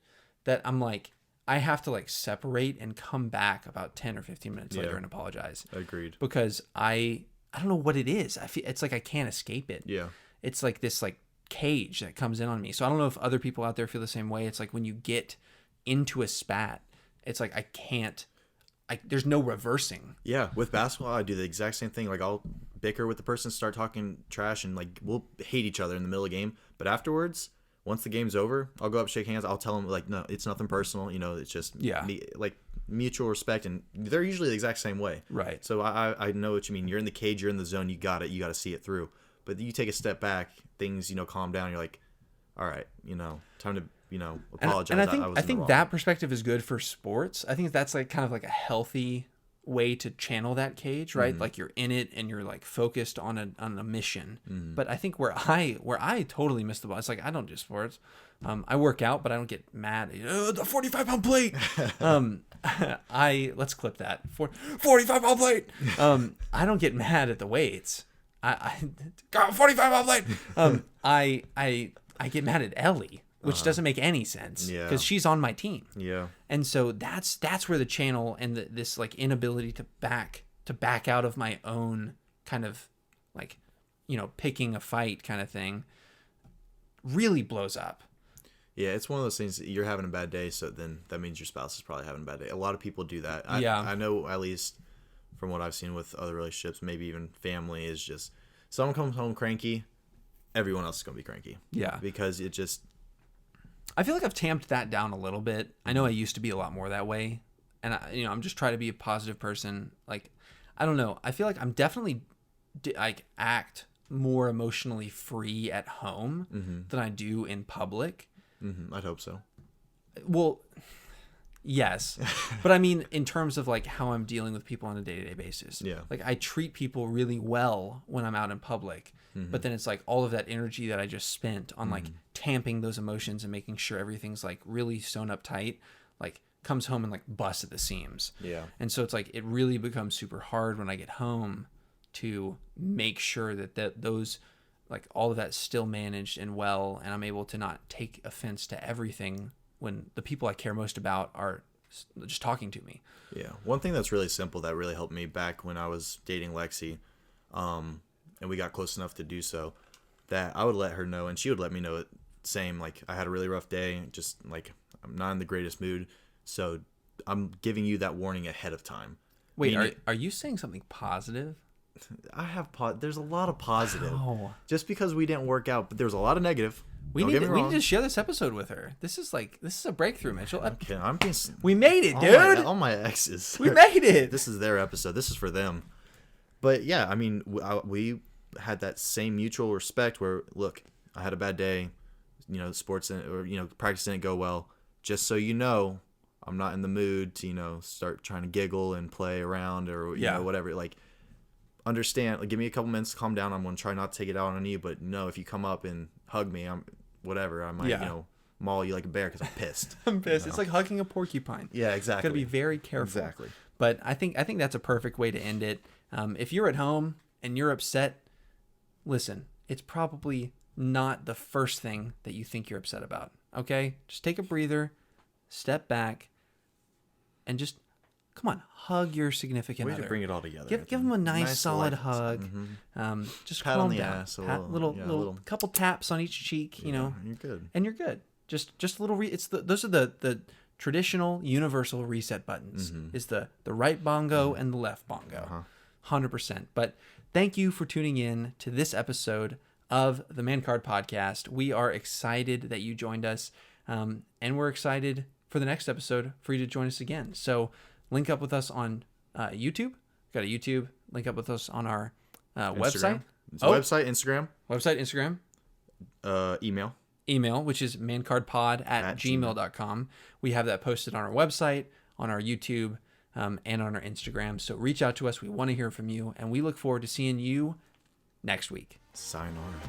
that I'm like, I have to like separate and come back about 10 or 15 minutes later and apologize. Agreed. Because I don't know what it is. I feel it's like I can't escape it. Yeah. It's like this like cage that comes in on me. So I don't know if other people out there feel the same way. It's like when you get into a spat, it's like there's no reversing. Yeah, with basketball, I do the exact same thing. Like, I'll bicker with the person, start talking trash, and like we'll hate each other in the middle of the game. But afterwards, once the game's over, I'll go up, shake hands. I'll tell them like, no, it's nothing personal. You know, it's just like mutual respect, and they're usually the exact same way. Right. So I know what you mean. You're in the cage, you're in the zone. You got it. You got to see it through. But you take a step back, things calm down. You're like, all right, time to apologize. And I was think that perspective is good for sports. I think that's like kind of like a healthy way to channel that cage, right? Like you're in it and you're like focused on a mission. But I think where I totally miss the ball, it's like I don't do sports. I work out, but I don't get mad. The 45-pound plate. Let's clip that. 45-pound plate. I don't get mad at the weights. I got 45-pound plate. I get mad at Ellie, which doesn't make any sense because she's on my team. Yeah. And so that's where the channel and this like inability to back out of my own kind of like, picking a fight kind of thing really blows up. Yeah, it's one of those things that you're having a bad day, so then that means your spouse is probably having a bad day. A lot of people do that. I know, at least from what I've seen with other relationships, maybe even family, is just someone comes home cranky, everyone else is going to be cranky. Yeah. Because it just... I feel like I've tamped that down a little bit. I know I used to be a lot more that way. And I'm just trying to be a positive person. Like, I don't know. I feel like I'm definitely act more emotionally free at home than I do in public. I'd hope so. Well, yes. But I mean, in terms of like how I'm dealing with people on a day-to-day basis. Yeah. Like I treat people really well when I'm out in public. But then it's like all of that energy that I just spent on like tamping those emotions and making sure everything's like really sewn up tight, like comes home and like busts at the seams. Yeah. And so it's like it really becomes super hard when I get home to make sure that those like all of that's still managed and well, and I'm able to not take offense to everything when the people I care most about are just talking to me. Yeah. One thing that's really simple that really helped me back when I was dating Lexi, and we got close enough to do so, that I would let her know and she would let me know it same, like I had a really rough day, just like I'm not in the greatest mood, so I'm giving you that warning ahead of time. Wait, are you saying something positive? I have there's a lot of positive. Wow. Just because we didn't work out, but there's a lot of negative. We need to share this episode with her. This is a breakthrough, Mitchell. Okay, I'm being, we made it, dude. All my exes. We made it. This is their episode. This is for them. But yeah, I mean, we had that same mutual respect where, look, I had a bad day, sports or practice didn't go well. Just so you know, I'm not in the mood to start trying to giggle and play around or whatever. Like, understand. Like, give me a couple minutes to calm down. I'm gonna try not to take it out on you, but no, if you come up and hug me, I might maul you like a bear because I'm pissed. I'm pissed. It's like hugging a porcupine. Yeah, exactly. Got to be very careful. Exactly. But I think that's a perfect way to end it. If you're at home and you're upset, listen, it's probably not the first thing that you think you're upset about. Okay? Just take a breather, step back, and just, come on, hug your significant other. To bring it all together. Give them a nice solid hug. Just pat calm on the down. ass, little couple taps on each cheek, You're good. and you're good. Just a little. Those are the traditional universal reset buttons. Is the right bongo and the left bongo. 100%. But thank you for tuning in to this episode of the Man Card Podcast. We are excited that you joined us, and we're excited for the next episode for you to join us again. So link up with us on YouTube. Got a YouTube. Link up with us on our website. Website, Instagram. Website, Instagram. Email, which is mancardpod@gmail.com. We have that posted on our website, on our YouTube, and on our Instagram. So reach out to us. We want to hear from you, and we look forward to seeing you next week. Sayonara.